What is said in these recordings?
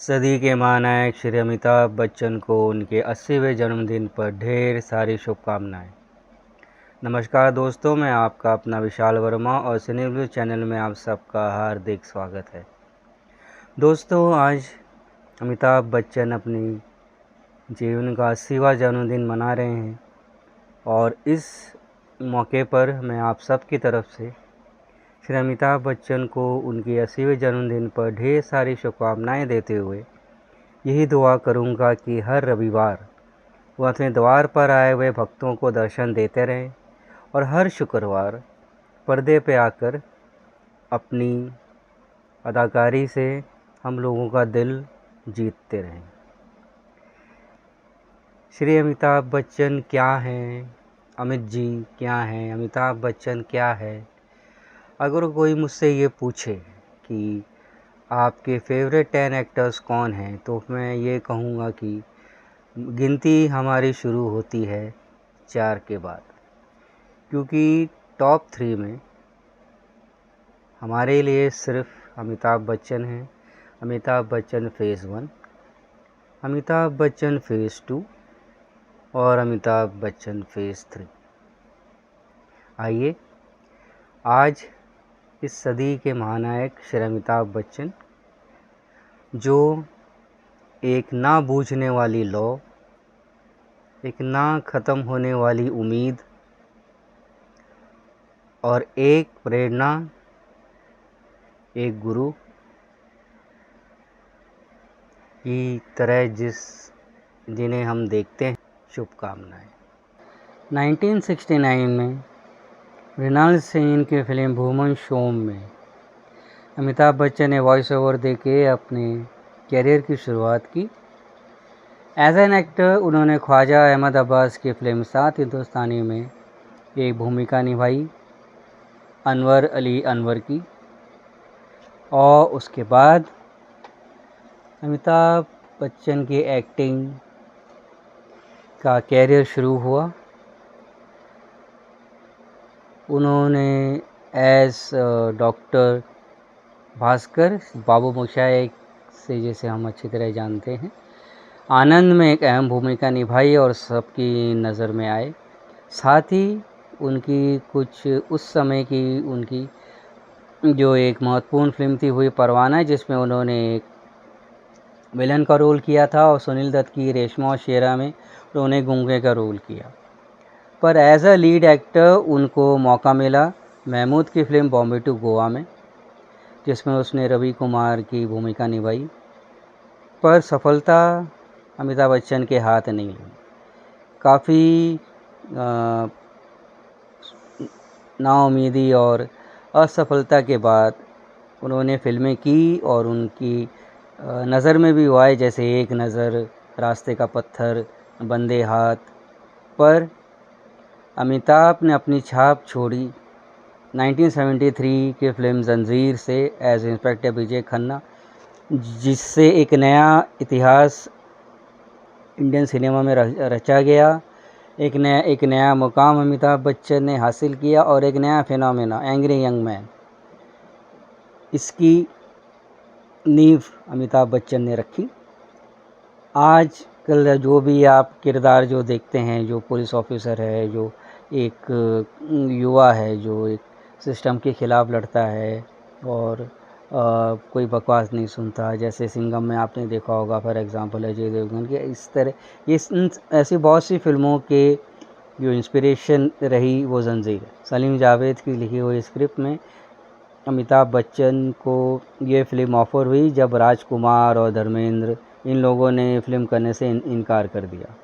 सदी के महानायक श्री अमिताभ बच्चन को उनके 80वें जन्मदिन पर ढेर सारी शुभकामनाएं। नमस्कार दोस्तों, मैं आपका अपना विशाल वर्मा और सिनेब्लू चैनल में आप सबका हार्दिक स्वागत है। दोस्तों, आज अमिताभ बच्चन अपनी जीवन का 80वां जन्मदिन मना रहे हैं और इस मौके पर मैं आप सब की तरफ से श्री अमिताभ बच्चन को उनके 80वें जन्मदिन पर ढेर सारी शुभकामनाएं देते हुए यही दुआ करूंगा कि हर रविवार वो अपने द्वार पर आए हुए भक्तों को दर्शन देते रहें और हर शुक्रवार पर्दे पे आकर अपनी अदाकारी से हम लोगों का दिल जीतते रहें। श्री अमिताभ बच्चन क्या हैं? अमित जी क्या हैं? अमिताभ बच्चन क्या है? अगर कोई मुझसे ये पूछे कि आपके फेवरेट 10 एक्टर्स कौन हैं, तो मैं ये कहूँगा कि गिनती हमारी शुरू होती है 4 के बाद, क्योंकि टॉप 3 में हमारे लिए सिर्फ अमिताभ बच्चन हैं। अमिताभ बच्चन फेज़ 1, अमिताभ बच्चन फेज़ 2 और अमिताभ बच्चन फेज़ 3। आइए आज इस सदी के महानायक श्री अमिताभ बच्चन, जो एक ना बूझने वाली लौ, एक ना ख़त्म होने वाली उम्मीद और एक प्रेरणा, एक गुरु की तरह जिन्हें हम देखते हैं, शुभकामनाएं। 1969 में मृणाल सेन की फिल्म भूमन शोम में अमिताभ बच्चन ने वॉइस ओवर देके अपने कैरियर की शुरुआत की। एज एन एक्टर उन्होंने ख्वाजा अहमद अब्बास की फिल्म 7 हिंदुस्तानी में एक भूमिका निभाई, अनवर अली अनवर की, और उसके बाद अमिताभ बच्चन की एक्टिंग का कैरियर शुरू हुआ। उन्होंने एज डॉक्टर भास्कर बाबू मोशाय से, जैसे हम अच्छी तरह जानते हैं, आनंद में एक अहम भूमिका निभाई और सबकी नज़र में आए। साथ ही उनकी कुछ उस समय की उनकी जो एक महत्वपूर्ण फिल्म थी हुई परवाना, जिसमें उन्होंने एक विलन का रोल किया था और सुनील दत्त की रेशमा और शेरा में उन्होंने गूंगे का रोल किया। पर एज अ लीड एक्टर उनको मौका मिला महमूद की फिल्म बॉम्बे टू गोवा में, जिसमें उसने रवि कुमार की भूमिका निभाई। पर सफलता अमिताभ बच्चन के हाथ नहीं लगी। काफ़ी नाउम्मीदी और असफलता के बाद उन्होंने फिल्में की और उनकी नज़र में भी वो आए, जैसे एक नज़र, रास्ते का पत्थर, बंदे हाथ। पर अमिताभ ने अपनी छाप छोड़ी 1973 की फिल्म जंजीर से एज इंस्पेक्टर विजय खन्ना, जिससे एक नया इतिहास इंडियन सिनेमा में रचा गया। एक नया मुकाम अमिताभ बच्चन ने हासिल किया और एक नया फिनोमेना एंग्री यंग मैन, इसकी नींव अमिताभ बच्चन ने रखी। आज कल जो भी आप किरदार जो देखते हैं, जो पुलिस ऑफिसर है, जो एक युवा है जो एक सिस्टम के ख़िलाफ़ लड़ता है और कोई बकवास नहीं सुनता, जैसे सिंघम में आपने देखा होगा फॉर एग्ज़ाम्पल अजय देवगन के, इस तरह ऐसी बहुत सी फिल्मों के जो इंस्पिरेशन रही वो जंजीर। सलीम जावेद की लिखी हुई स्क्रिप्ट में अमिताभ बच्चन को ये फिल्म ऑफ़र हुई, जब राजकुमार और धर्मेंद्र इन लोगों ने फिल्म करने से इनकार कर दिया।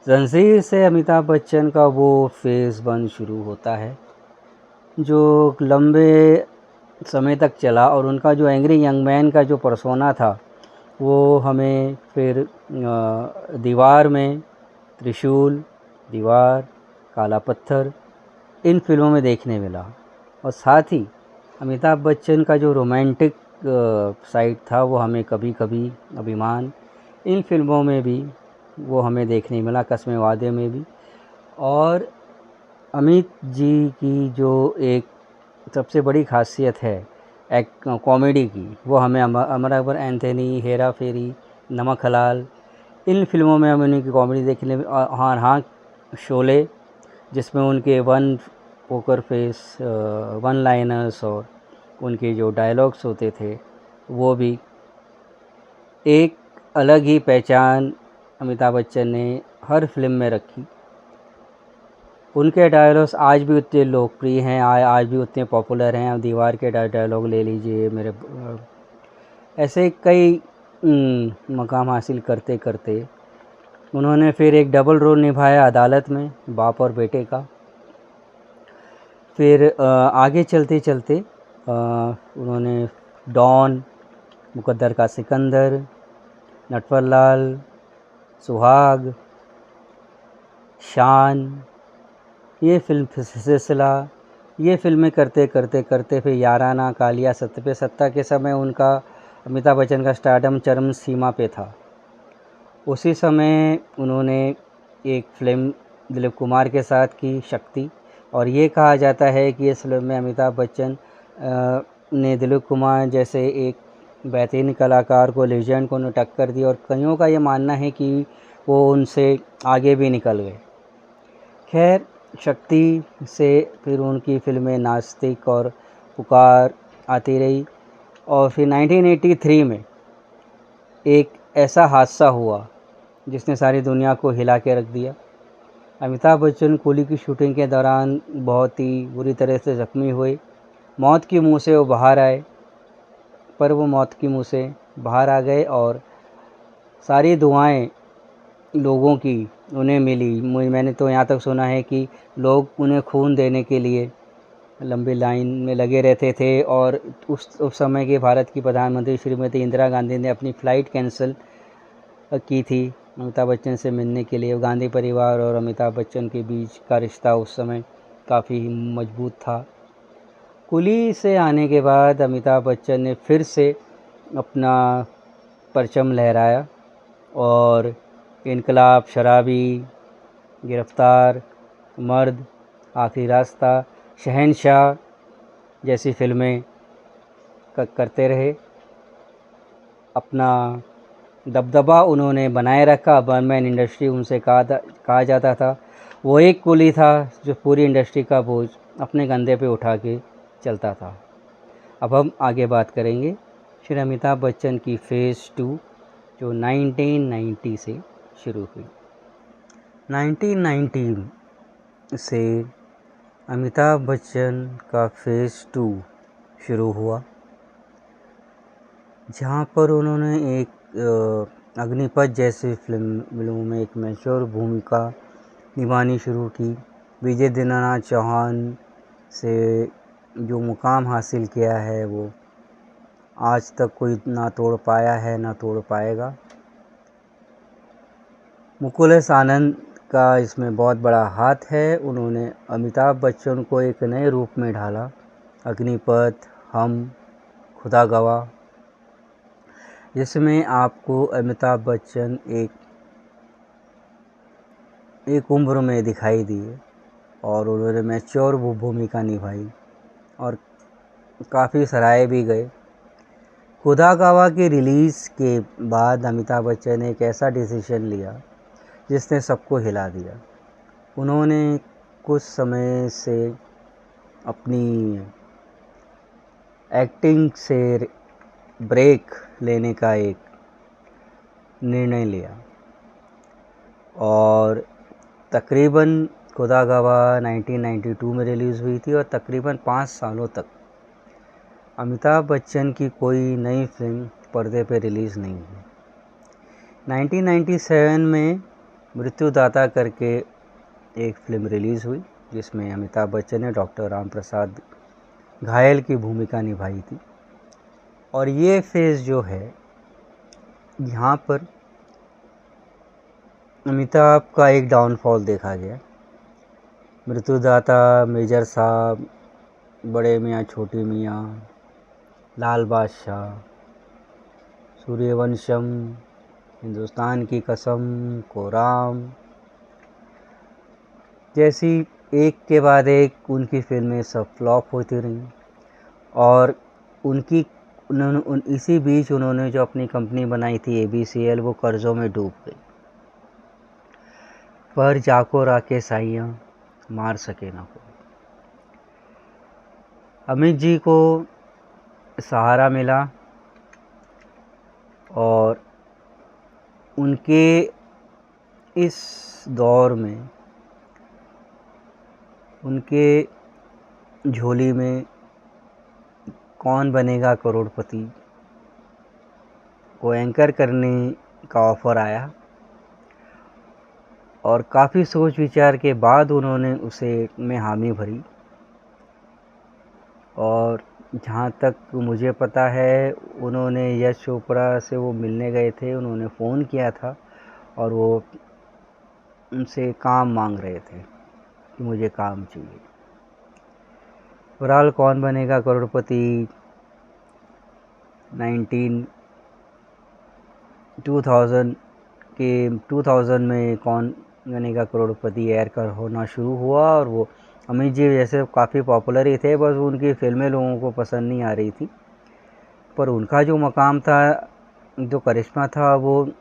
जंजीर से अमिताभ बच्चन का वो फेज़ 1 शुरू होता है जो लंबे समय तक चला, और उनका जो एंग्री यंग मैन का जो पर्सोना था वो हमें फिर दीवार में, त्रिशूल, दीवार, काला पत्थर, इन फिल्मों में देखने मिला। और साथ ही अमिताभ बच्चन का जो रोमांटिक साइड था वो हमें कभी कभी, अभिमान, इन फिल्मों में भी वो हमें देखने मिला, कसमें वादे में भी। और अमित जी की जो एक सबसे बड़ी खासियत है एक कॉमेडी की, वो हमें अमर अकबर एंथोनी, हेरा फेरी, नमक हलाल, इन फिल्मों में हमें उनकी कॉमेडी देखने में हाँ हाँ शोले, जिसमें उनके one poker phase one liners और उनके जो डायलॉग्स होते थे वो भी एक अलग ही पहचान अमिताभ बच्चन ने हर फिल्म में रखी। उनके डायलॉग्स आज भी उतने लोकप्रिय हैं, आज भी उतने पॉपुलर हैं। अब दीवार के डायलॉग ले लीजिए, मेरे ऐसे कई मकाम हासिल करते करते उन्होंने फिर एक डबल रोल निभाया अदालत में, बाप और बेटे का। फिर आगे चलते चलते उन्होंने डॉन, मुकद्दर का सिकंदर, नटवरलाल, सुहाग, शान, ये फिल्म सिलसिला, ये फिल्में करते करते करते फिर याराना, कालिया, सत्य पे सत्ता के समय उनका अमिताभ बच्चन का स्टारडम चरम सीमा पे था। उसी समय उन्होंने एक फिल्म दिलीप कुमार के साथ की, शक्ति, और ये कहा जाता है कि इस फिल्म में अमिताभ बच्चन ने दिलीप कुमार जैसे एक बेहतरीन कलाकार को, लेजेंड को टक्कर दी, और कईयों का ये मानना है कि वो उनसे आगे भी निकल गए। खैर, शक्ति से फिर उनकी फिल्में नास्तिक और पुकार आती रही, और फिर 1983 में एक ऐसा हादसा हुआ जिसने सारी दुनिया को हिला के रख दिया। अमिताभ बच्चन कूली की शूटिंग के दौरान बहुत ही बुरी तरह से ज़ख्मी हुए। मौत के मुंह से वो बाहर आए, पर वो मौत के मुंह से बाहर आ गए, और सारी दुआएं लोगों की उन्हें मिली। मैंने तो यहाँ तक सुना है कि लोग उन्हें खून देने के लिए लंबी लाइन में लगे रहते थे, और उस समय के भारत की प्रधानमंत्री श्रीमती इंदिरा गांधी ने अपनी फ़्लाइट कैंसिल की थी अमिताभ बच्चन से मिलने के लिए। गांधी परिवार और अमिताभ बच्चन के बीच का रिश्ता उस समय काफ़ी मजबूत था। कुली से आने के बाद अमिताभ बच्चन ने फिर से अपना परचम लहराया, और इनकलाब, शराबी, गिरफ्तार, मर्द, आखिरी रास्ता, शहंशाह जैसी फिल्में करते रहे। अपना दबदबा उन्होंने बनाए रखा। वन मैन इंडस्ट्री उनसे कहा जाता था। वो एक कुली था जो पूरी इंडस्ट्री का बोझ अपने कंधे पे उठा के चलता था। अब हम आगे बात करेंगे श्री अमिताभ बच्चन की फेज़ 2 जो 1990 से शुरू हुई। 1990 से अमिताभ बच्चन का फेज़ 2 शुरू हुआ, जहाँ पर उन्होंने एक अग्निपथ जैसी फिल्मों में एक मैच्योर भूमिका निभानी शुरू की। विजय दीनानाथ चौहान से जो मुकाम हासिल किया है वो आज तक कोई ना तोड़ पाया है ना तोड़ पाएगा। मुकुल एस आनंद का इसमें बहुत बड़ा हाथ है। उन्होंने अमिताभ बच्चन को एक नए रूप में ढाला। अग्निपथ, हम, खुदा गवाह, जिसमें आपको अमिताभ बच्चन एक उम्र में दिखाई दिए, और उन्होंने मैच्योर वो भूमिका निभाई और काफ़ी सराहे भी गए। खुदा गवाह की रिलीज़ के बाद अमिताभ बच्चन ने एक ऐसा डिसीजन लिया जिसने सबको हिला दिया। उन्होंने कुछ समय से अपनी एक्टिंग से ब्रेक लेने का एक निर्णय लिया, और तकरीबन खुदा गवाह 1992 में रिलीज़ हुई थी, और तकरीबन 5 सालों तक अमिताभ बच्चन की कोई नई फिल्म पर्दे पे रिलीज़ नहीं हुई। 1997 में मृत्युदाता करके एक फिल्म रिलीज़ हुई, जिसमें अमिताभ बच्चन ने डॉक्टर राम प्रसाद घायल की भूमिका निभाई थी। और ये फेज़ जो है, यहाँ पर अमिताभ का एक डाउनफॉल देखा गया। मृत्युदाता, मेजर साहब, बड़े मियाँ छोटी मियाँ, लाल बादशाह, सूर्यवंशम, हिंदुस्तान की कसम, कोराम जैसी एक के बाद एक उनकी फिल्में सब फ्लॉप होती रहीं, और उनकी इसी बीच उन्होंने जो अपनी कंपनी बनाई थी ABCL, वो कर्ज़ों में डूब गई। पर जाको राके साइयाँ मार सके ना कोई। अमित जी को सहारा मिला और उनके इस दौर में उनके झोली में कौन बनेगा करोड़पति को एंकर करने का ऑफ़र आया और काफ़ी सोच विचार के बाद उन्होंने उसे में हामी भरी। और जहाँ तक मुझे पता है, उन्होंने यश चोपड़ा से वो मिलने गए थे, उन्होंने फ़ोन किया था और वो उनसे काम मांग रहे थे कि मुझे काम चाहिए। बहरहाल कौन बनेगा करोड़पति 2000 में कौन बनेगा करोड़पति एयर कर होना शुरू हुआ और वो अमित जी जैसे काफ़ी पॉपुलर ही थे, बस उनकी फ़िल्में लोगों को पसंद नहीं आ रही थी। पर उनका जो मकाम था, जो करिश्मा था, वो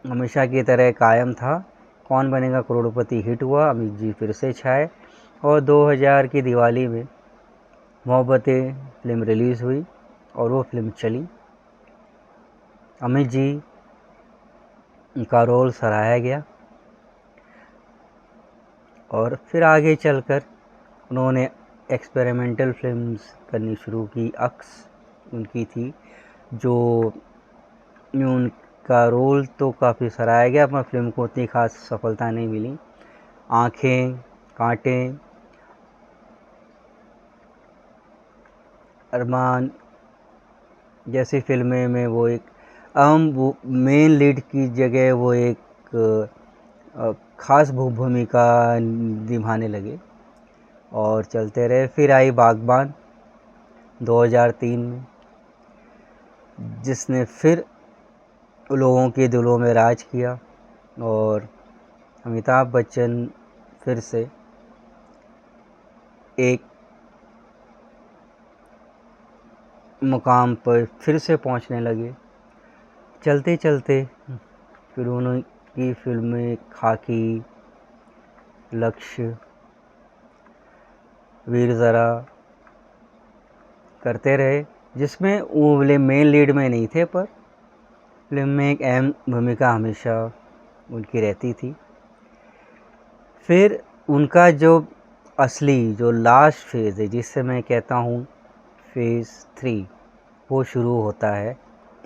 हमेशा की तरह कायम था। कौन बनेगा करोड़पति हिट हुआ, अमित जी फिर से छाए और 2000 की दिवाली में मोहब्बतें फिल्म रिलीज़ हुई और वो फिल्म चली। अमित जी का रोल सराहा गया और फिर आगे चलकर उन्होंने एक्सपेरिमेंटल फिल्म्स करनी शुरू की। अक्स उनकी थी, जो उनका रोल तो काफ़ी सराहा गया, पर फिल्म को उतनी खास सफलता नहीं मिली। आँखें, कांटे, अरमान जैसी फिल्में में वो एक अहम मेन लीड की जगह वो एक ख़ास भूमिका निभाने लगे और चलते रहे। फिर आई बागबान 2003 में, जिसने फिर लोगों के दिलों में राज किया और अमिताभ बच्चन फिर से एक मुकाम पर फिर से पहुंचने लगे। चलते चलते फिर उनकी फिल्में खाकी, लक्ष्य, वीर ज़रा करते रहे, जिसमें वो मेन लीड में नहीं थे, पर फिल्म में एक अहम भूमिका हमेशा उनकी रहती थी। फिर उनका जो असली जो लास्ट फेज़ है, जिससे मैं कहता हूँ फेज़ 3, वो शुरू होता है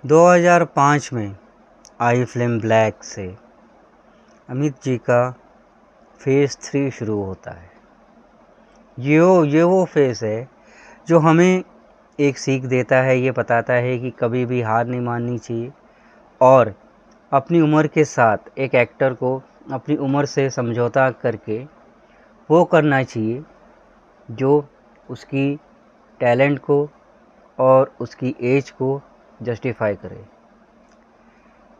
2005 में आई फिल्म ब्लैक से। अमित जी का फेज़ 3 शुरू होता है। ये वो फेज़ है जो हमें एक सीख देता है, ये बताता है कि कभी भी हार नहीं माननी चाहिए और अपनी उम्र के साथ एक एक्टर को अपनी उम्र से समझौता करके वो करना चाहिए जो उसकी टैलेंट को और उसकी एज को जस्टिफाई करे।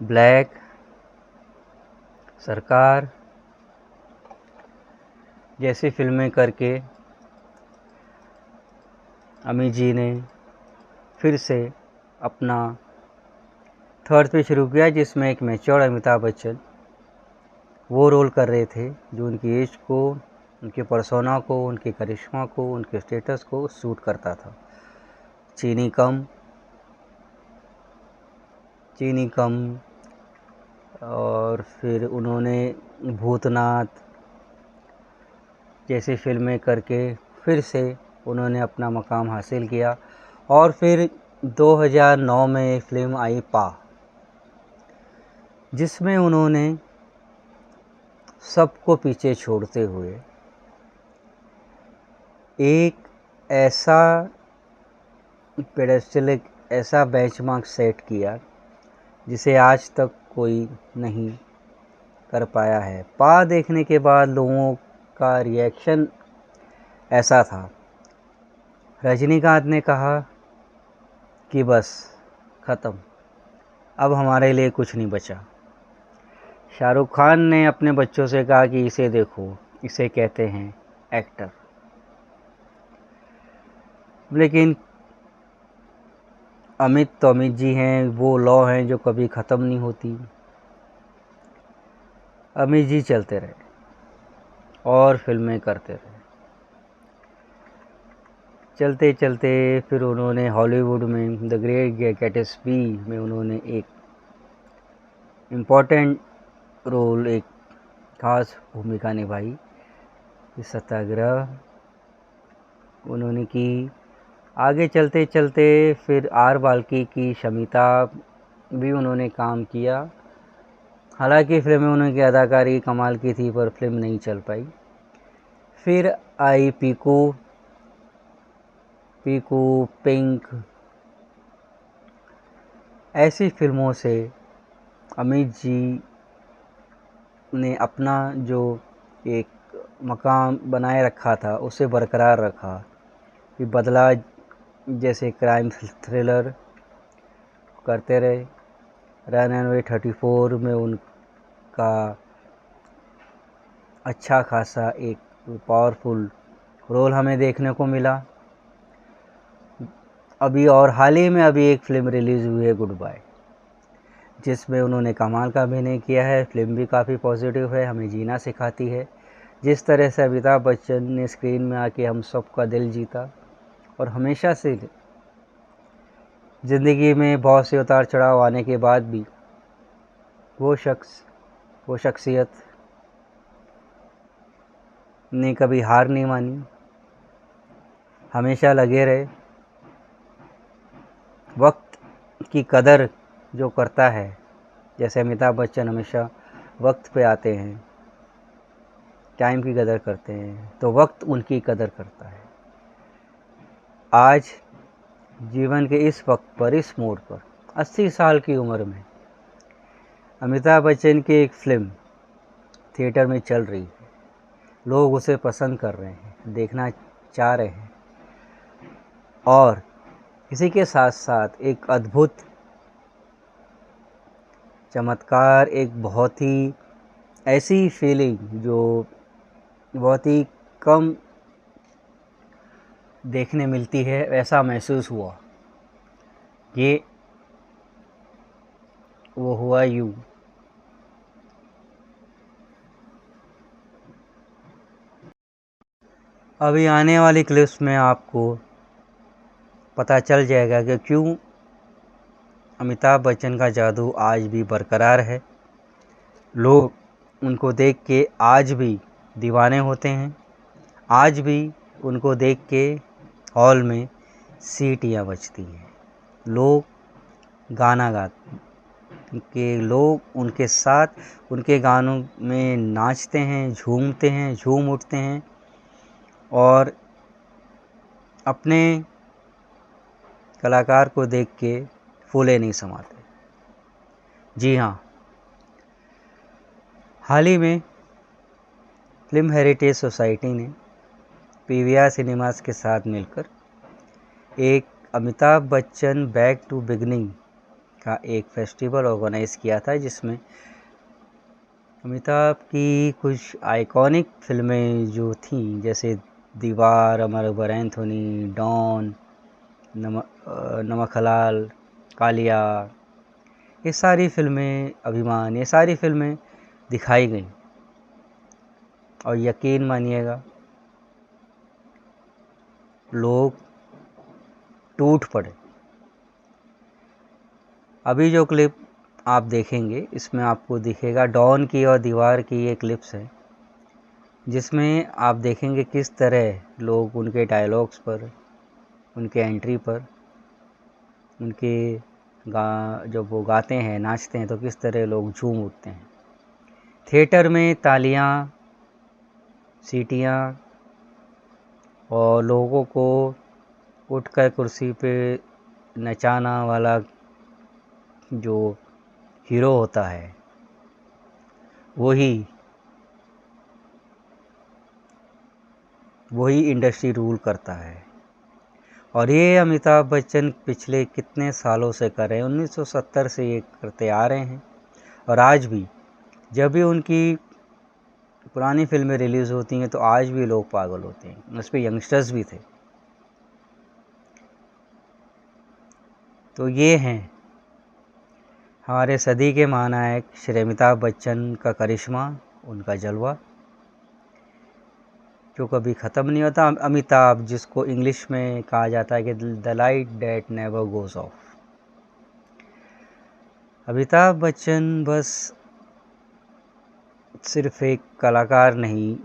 ब्लैक, सरकार जैसी फिल्में करके अमित जी ने फिर से अपना थर्ड पे शुरू किया, जिसमें एक मैच्योर अमिताभ बच्चन वो रोल कर रहे थे जो उनकी एज को, उनके पर्सोना को, उनके करिश्मा को, उनके स्टेटस को सूट करता था। चीनी कम और फिर उन्होंने भूतनाथ जैसी फिल्में करके फिर से उन्होंने अपना मकाम हासिल किया। और फिर 2009 में एक फिल्म आई पा, जिसमें उन्होंने सबको पीछे छोड़ते हुए एक ऐसा पेडेस्टल, ऐसा बेंचमार्क सेट किया जिसे आज तक कोई नहीं कर पाया है। पा देखने के बाद लोगों का रिएक्शन ऐसा था, रजनीकांत ने कहा कि बस ख़त्म, अब हमारे लिए कुछ नहीं बचा। शाहरुख खान ने अपने बच्चों से कहा कि इसे देखो, इसे कहते हैं एक्टर। लेकिन अमित जी हैं, वो लौ हैं जो कभी ख़त्म नहीं होती। अमित जी चलते रहे और फिल्में करते रहे। चलते चलते फिर उन्होंने हॉलीवुड में द ग्रेट गैट्सबी में उन्होंने एक इम्पॉर्टेंट रोल, एक खास भूमिका निभाई। इस सत्याग्रह उन्होंने की। आगे चलते चलते फिर आर बाल्की की शमिता भी उन्होंने काम किया। हालांकि फिल्म में उनकी अदाकारी कमाल की थी, पर फिल्म नहीं चल पाई। फिर आई पीकू, पिंक, ऐसी फिल्मों से अमित जी ने अपना जो एक मकाम बनाए रखा था उसे बरकरार रखा। कि बदला जैसे क्राइम थ्रिलर करते रहे। रनअवे 34 में उनका अच्छा खासा एक पावरफुल रोल हमें देखने को मिला। अभी और हाल ही में अभी एक फ़िल्म रिलीज़ हुई है गुड बाय, जिसमें उन्होंने कमाल का अभिनय किया है। फिल्म भी काफ़ी पॉजिटिव है, हमें जीना सिखाती है। जिस तरह से अमिताभ बच्चन ने स्क्रीन में आके हम सबका दिल जीता, और हमेशा से ज़िंदगी में बहुत से उतार चढ़ाव आने के बाद भी वो शख्सियत ने कभी हार नहीं मानी, हमेशा लगे रहे। वक्त की कदर जो करता है, जैसे अमिताभ बच्चन हमेशा वक्त पे आते हैं, टाइम की कदर करते हैं, तो वक्त उनकी कदर करता है। आज जीवन के इस वक्त पर, इस मोड़ पर, 80 साल की उम्र में अमिताभ बच्चन की एक फ़िल्म थिएटर में चल रही है। लोग उसे पसंद कर रहे हैं, देखना चाह रहे हैं, और इसी के साथ साथ एक अद्भुत चमत्कार, एक बहुत ही ऐसी फीलिंग जो बहुत ही कम देखने मिलती है, ऐसा महसूस हुआ। ये वो हुआ यूं। अभी आने वाली क्लिप्स में आपको पता चल जाएगा कि क्यों अमिताभ बच्चन का जादू आज भी बरकरार है। लोग उनको देख के आज भी दीवाने होते हैं। आज भी उनको देख के हॉल में सीटियाँ बजती हैं। लोग गाना गाते के, लोग उनके साथ उनके गानों में नाचते हैं, झूमते हैं, झूम उठते हैं, और अपने कलाकार को देख के फूले नहीं समाते। जी हाँ, हाल ही में फिल्म हेरिटेज सोसाइटी ने पीवीआर सिनेमास के साथ मिलकर एक Amitabh Bachchan back to beginning का एक फेस्टिवल ऑर्गेनाइज़ किया था, जिसमें अमिताभ की कुछ आइकॉनिक फिल्में जो थीं, जैसे दीवार, अमर अकबर एंथोनी, डॉन, नमक हलाल, कालिया, ये सारी फिल्में, अभिमान, ये सारी फिल्में दिखाई गईं। और यकीन मानिएगा, लोग टूट पड़े। अभी जो क्लिप आप देखेंगे, इसमें आपको दिखेगा डॉन की और दीवार की ये क्लिप्स है, जिसमें आप देखेंगे किस तरह लोग उनके डायलॉग्स पर, उनके एंट्री पर, उनके जब वो गाते हैं, नाचते हैं, तो किस तरह लोग झूम उठते हैं। थिएटर में तालियां, सीटियां, और लोगों को उठकर कुर्सी पे नचाना वाला जो हीरो होता है, वही इंडस्ट्री रूल करता है। और ये अमिताभ बच्चन पिछले कितने सालों से कर रहे हैं, 1970 से ये करते आ रहे हैं। और आज भी जब भी उनकी पुरानी फिल्में रिलीज़ होती हैं, तो आज भी लोग पागल होते हैं। उस पर यंगस्टर्स भी थे। तो ये हैं हमारे सदी के महानायक श्री अमिताभ बच्चन का करिश्मा, उनका जलवा जो कभी ख़त्म नहीं होता। अमिताभ, जिसको इंग्लिश में कहा जाता है कि the light that never goes off. Amitabh Bachchan बस सिर्फ एक कलाकार नहीं,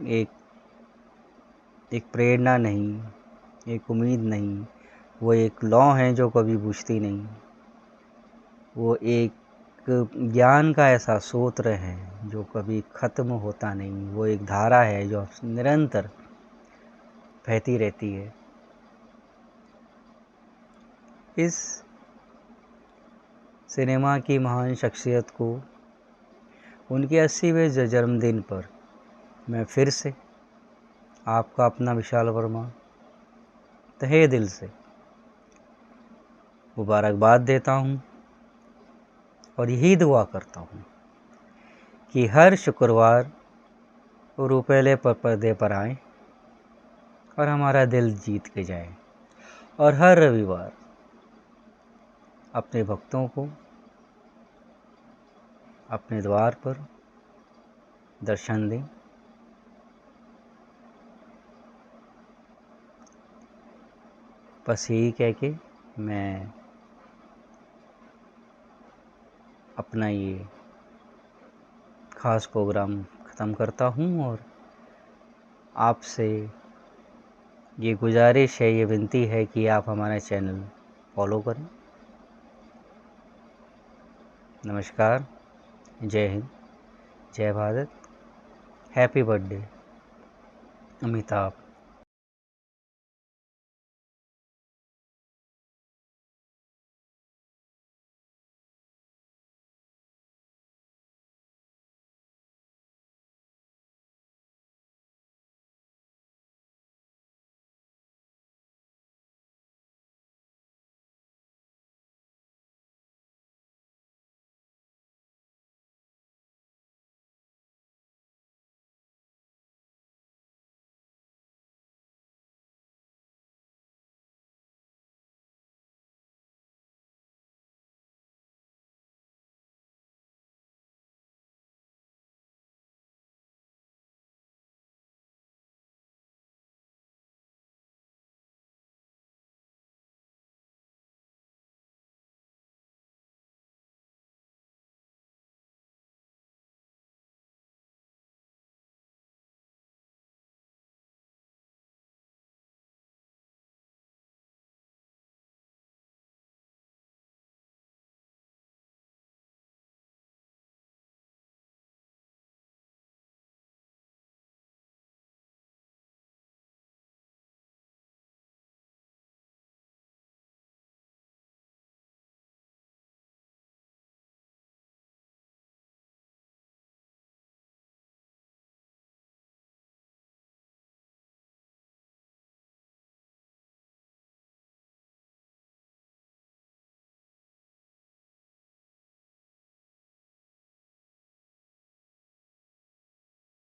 एक प्रेरणा नहीं, एक उम्मीद नहीं, वो एक लौ है जो कभी बुझती नहीं। वो एक ज्ञान का ऐसा स्रोत है जो कभी ख़त्म होता नहीं। वो एक धारा है जो निरंतर बहती रहती है। इस सिनेमा की महान शख्सियत को उनके 80वें जन्मदिन पर मैं फिर से आपका अपना विशाल वर्मा तहे दिल से मुबारकबाद देता हूँ और यही दुआ करता हूँ कि हर शुक्रवार वो रुपये पर पर्दे पर आए और हमारा दिल जीत के जाए, और हर रविवार अपने भक्तों को अपने द्वार पर दर्शन दें। बस यही कह के मैं अपना ये ख़ास प्रोग्राम ख़त्म करता हूँ और आपसे ये गुजारिश है, ये विनती है कि आप हमारा चैनल फॉलो करें। नमस्कार, जय हिंद, जय भारत, हैप्पी बर्थडे अमिताभ।